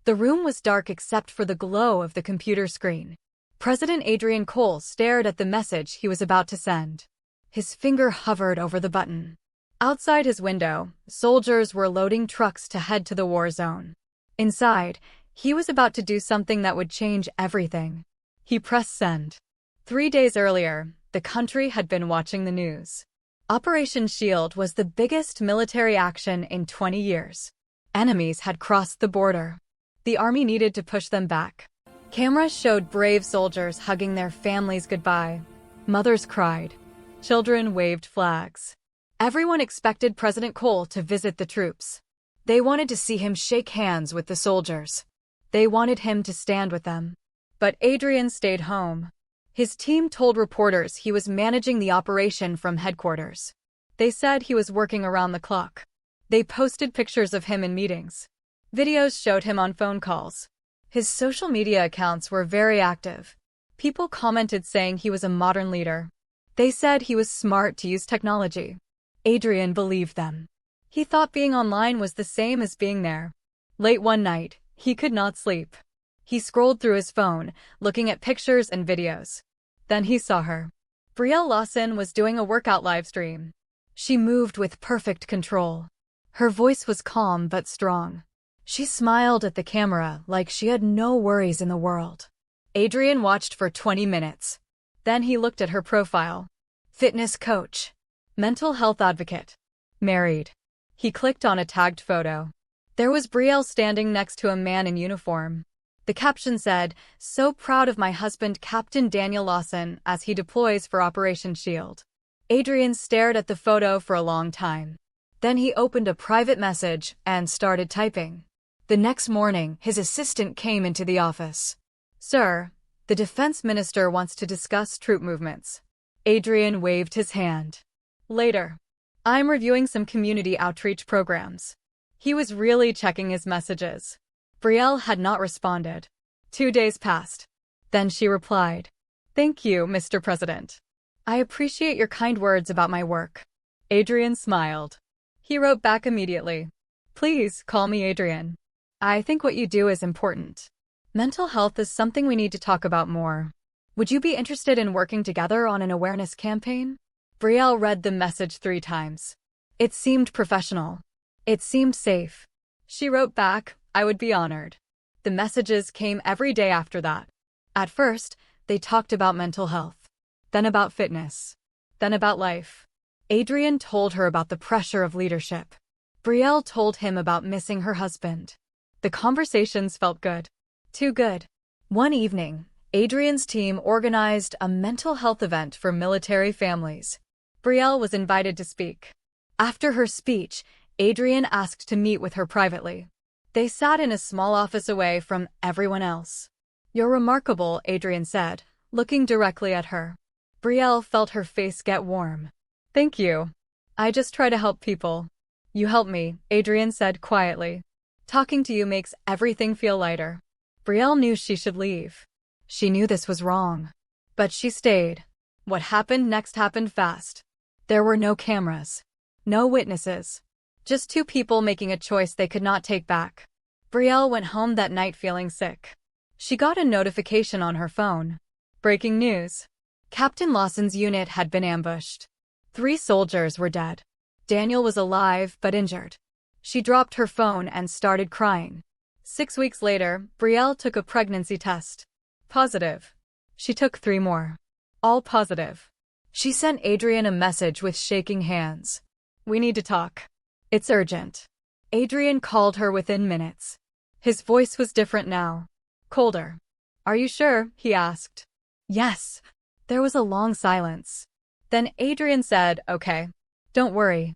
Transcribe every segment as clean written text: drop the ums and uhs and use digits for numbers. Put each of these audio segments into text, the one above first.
The room was dark except for the glow of the computer screen. President Adrian Cole stared at the message he was about to send. His finger hovered over the button. Outside his window, soldiers were loading trucks to head to the war zone. Inside, he was about to do something that would change everything. He pressed send. 3 days earlier, the country had been watching the news. Operation Shield was the biggest military action in 20 years. Enemies had crossed the border. The army needed to push them back. Cameras showed brave soldiers hugging their families goodbye. Mothers cried. Children waved flags. Everyone expected President Cole to visit the troops. They wanted to see him shake hands with the soldiers. They wanted him to stand with them. But Adrian stayed home. His team told reporters he was managing the operation from headquarters. They said he was working around the clock. They posted pictures of him in meetings. Videos showed him on phone calls. His social media accounts were very active. People commented saying he was a modern leader. They said he was smart to use technology. Adrian believed them. He thought being online was the same as being there. Late one night, he could not sleep. He scrolled through his phone, looking at pictures and videos. Then he saw her. Brielle Lawson was doing a workout livestream. She moved with perfect control. Her voice was calm but strong. She smiled at the camera like she had no worries in the world. Adrian watched for 20 minutes. Then he looked at her profile. Fitness coach. Mental health advocate. Married. He clicked on a tagged photo. There was Brielle standing next to a man in uniform. The caption said, "So proud of my husband Captain Daniel Lawson as he deploys for Operation Shield." Adrian stared at the photo for a long time. Then he opened a private message and started typing. The next morning, his assistant came into the office. "Sir, the defense minister wants to discuss troop movements." Adrian waved his hand. Later. "I'm reviewing some community outreach programs." He was really checking his messages. Brielle had not responded. 2 days passed. Then she replied, "Thank you, Mr. President. I appreciate your kind words about my work." Adrian smiled. He wrote back immediately. "Please call me Adrian. I think what you do is important. Mental health is something we need to talk about more. Would you be interested in working together on an awareness campaign?" Brielle read the message 3 times. It seemed professional. It seemed safe. She wrote back, "I would be honored." The messages came every day after that. At first, they talked about mental health. Then about fitness. Then about life. Adrian told her about the pressure of leadership. Brielle told him about missing her husband. The conversations felt good. Too good. One evening, Adrian's team organized a mental health event for military families. Brielle was invited to speak. After her speech, Adrian asked to meet with her privately. They sat in a small office away from everyone else. "You're remarkable," Adrian said, looking directly at her. Brielle felt her face get warm. "Thank you. I just try to help people." "You help me," Adrian said quietly. "Talking to you makes everything feel lighter." Brielle knew she should leave. She knew this was wrong. But she stayed. What happened next happened fast. There were no cameras. No witnesses. Just 2 people making a choice they could not take back. Brielle went home that night feeling sick. She got a notification on her phone. Breaking news. Captain Lawson's unit had been ambushed. 3 soldiers were dead. Daniel was alive but injured. She dropped her phone and started crying. 6 weeks later, Brielle took a pregnancy test. Positive. She took 3 more. All positive. She sent Adrian a message with shaking hands. "We need to talk. It's urgent." Adrian called her within minutes. His voice was different now. Colder. "Are you sure?" he asked. "Yes." There was a long silence. Then Adrian said, "Okay. Don't worry.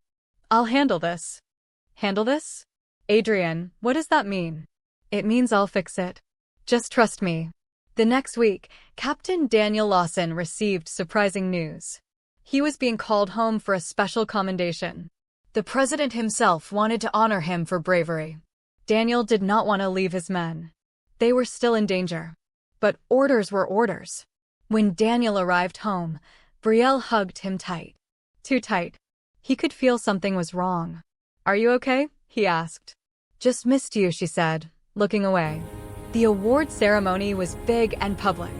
I'll handle this." "Handle this?" "Adrian, what does that mean?" "It means I'll fix it. Just trust me." The next week, Captain Daniel Lawson received surprising news. He was being called home for a special commendation. The president himself wanted to honor him for bravery. Daniel did not want to leave his men. They were still in danger. But orders were orders. When Daniel arrived home, Brielle hugged him tight. Too tight. He could feel something was wrong. "Are you okay?" he asked. "Just missed you," she said, looking away. The award ceremony was big and public.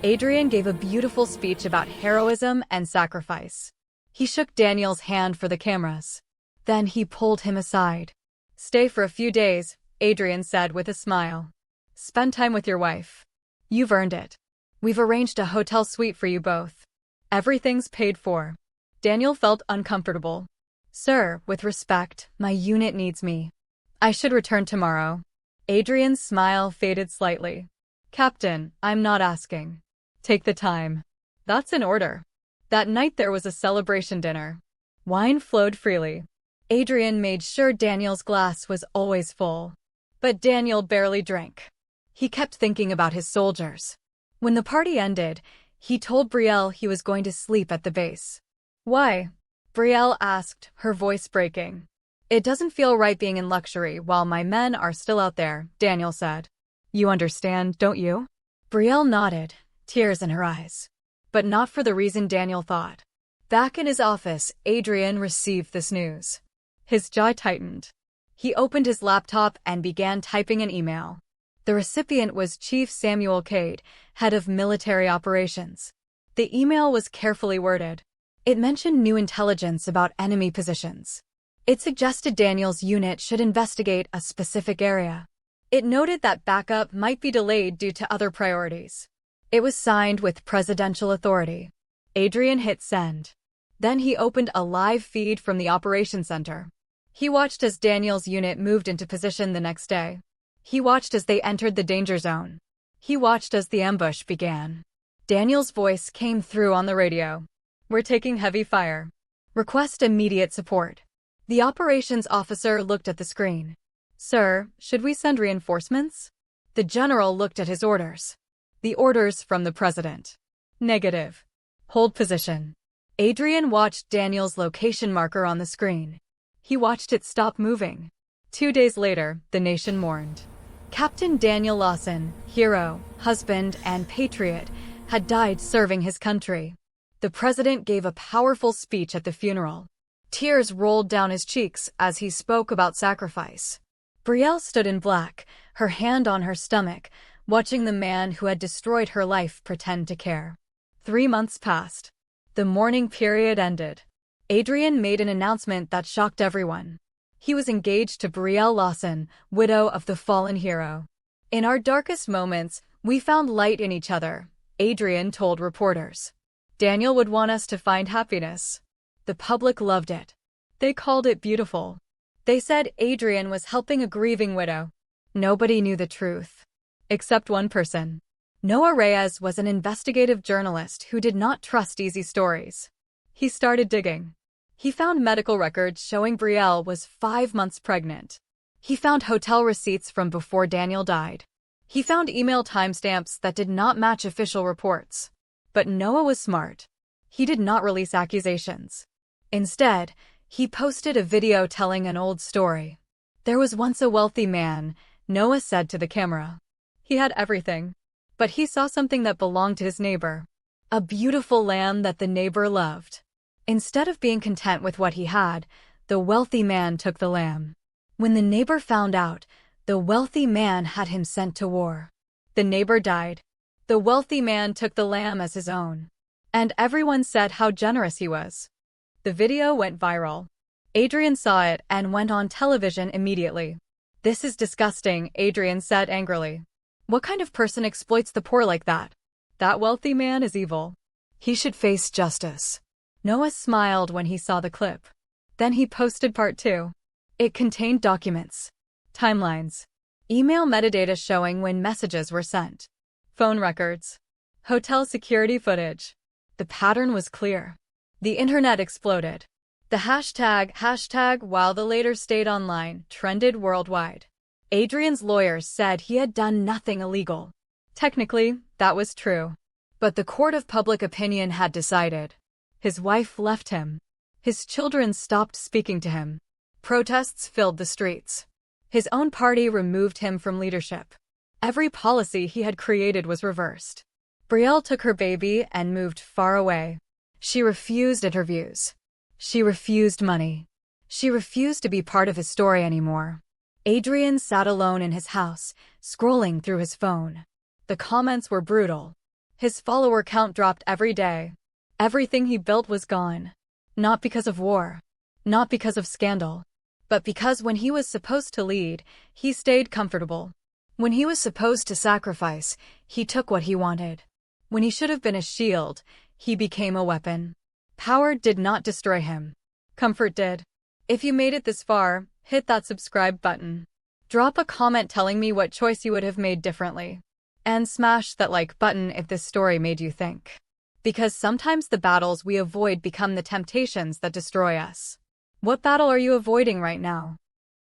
Adrian gave a beautiful speech about heroism and sacrifice. He shook Daniel's hand for the cameras. Then he pulled him aside. "Stay for a few days," Adrian said with a smile. "Spend time with your wife. You've earned it. We've arranged a hotel suite for you both. Everything's paid for." Daniel felt uncomfortable. "Sir, with respect, my unit needs me. I should return tomorrow." Adrian's smile faded slightly. "Captain, I'm not asking. Take the time. That's an order." That night there was a celebration dinner. Wine flowed freely. Adrian made sure Daniel's glass was always full. But Daniel barely drank. He kept thinking about his soldiers. When the party ended, he told Brielle he was going to sleep at the base. "Why?" Brielle asked, her voice breaking. "It doesn't feel right being in luxury while my men are still out there," Daniel said. "You understand, don't you?" Brielle nodded, tears in her eyes. But not for the reason Daniel thought. Back in his office, Adrian received this news. His jaw tightened. He opened his laptop and began typing an email. The recipient was Chief Samuel Cade, head of military operations. The email was carefully worded. It mentioned new intelligence about enemy positions. It suggested Daniel's unit should investigate a specific area. It noted that backup might be delayed due to other priorities. It was signed with presidential authority. Adrian hit send. Then he opened a live feed from the operations center. He watched as Daniel's unit moved into position the next day. He watched as they entered the danger zone. He watched as the ambush began. Daniel's voice came through on the radio. "We're taking heavy fire. Request immediate support." The operations officer looked at the screen. "Sir, should we send reinforcements?" The general looked at his orders. "The orders from the president." "Negative. Hold position." Adrian watched Daniel's location marker on the screen. He watched it stop moving. 2 days later, the nation mourned. Captain Daniel Lawson, hero, husband, and patriot, had died serving his country. The president gave a powerful speech at the funeral. Tears rolled down his cheeks as he spoke about sacrifice. Brielle stood in black, her hand on her stomach, watching the man who had destroyed her life pretend to care. 3 months passed. The mourning period ended. Adrian made an announcement that shocked everyone. He was engaged to Brielle Lawson, widow of the fallen hero. "In our darkest moments, we found light in each other," Adrian told reporters. "Daniel would want us to find happiness." The public loved it. They called it beautiful. They said Adrian was helping a grieving widow. Nobody knew the truth. Except one person. Noah Reyes was an investigative journalist who did not trust easy stories. He started digging. He found medical records showing Brielle was 5 months pregnant. He found hotel receipts from before Daniel died. He found email timestamps that did not match official reports. But Noah was smart. He did not release accusations. Instead, he posted a video telling an old story. "There was once a wealthy man," Noah said to the camera. "He had everything. But he saw something that belonged to his neighbor. A beautiful lamb that the neighbor loved. Instead of being content with what he had, the wealthy man took the lamb. When the neighbor found out, the wealthy man had him sent to war. The neighbor died. The wealthy man took the lamb as his own. And everyone said how generous he was." The video went viral. Adrian saw it and went on television immediately. "This is disgusting," Adrian said angrily. "What kind of person exploits the poor like that? That wealthy man is evil. He should face justice." Noah smiled when he saw the clip. Then he posted part 2. It contained documents, timelines, email metadata showing when messages were sent, phone records, hotel security footage. The pattern was clear. The internet exploded. The hashtag while the later stayed online trended worldwide. Adrian's lawyers said he had done nothing illegal. Technically, that was true. But the court of public opinion had decided. His wife left him. His children stopped speaking to him. Protests filled the streets. His own party removed him from leadership. Every policy he had created was reversed. Brielle took her baby and moved far away. She refused interviews. She refused money. She refused to be part of his story anymore. Adrian sat alone in his house, scrolling through his phone. The comments were brutal. His follower count dropped every day. Everything he built was gone. Not because of war. Not because of scandal. But because when he was supposed to lead, he stayed comfortable. When he was supposed to sacrifice, he took what he wanted. When he should have been a shield, he became a weapon. Power did not destroy him. Comfort did. If you made it this far, hit that subscribe button. Drop a comment telling me what choice you would have made differently. And smash that like button if this story made you think. Because sometimes the battles we avoid become the temptations that destroy us. What battle are you avoiding right now?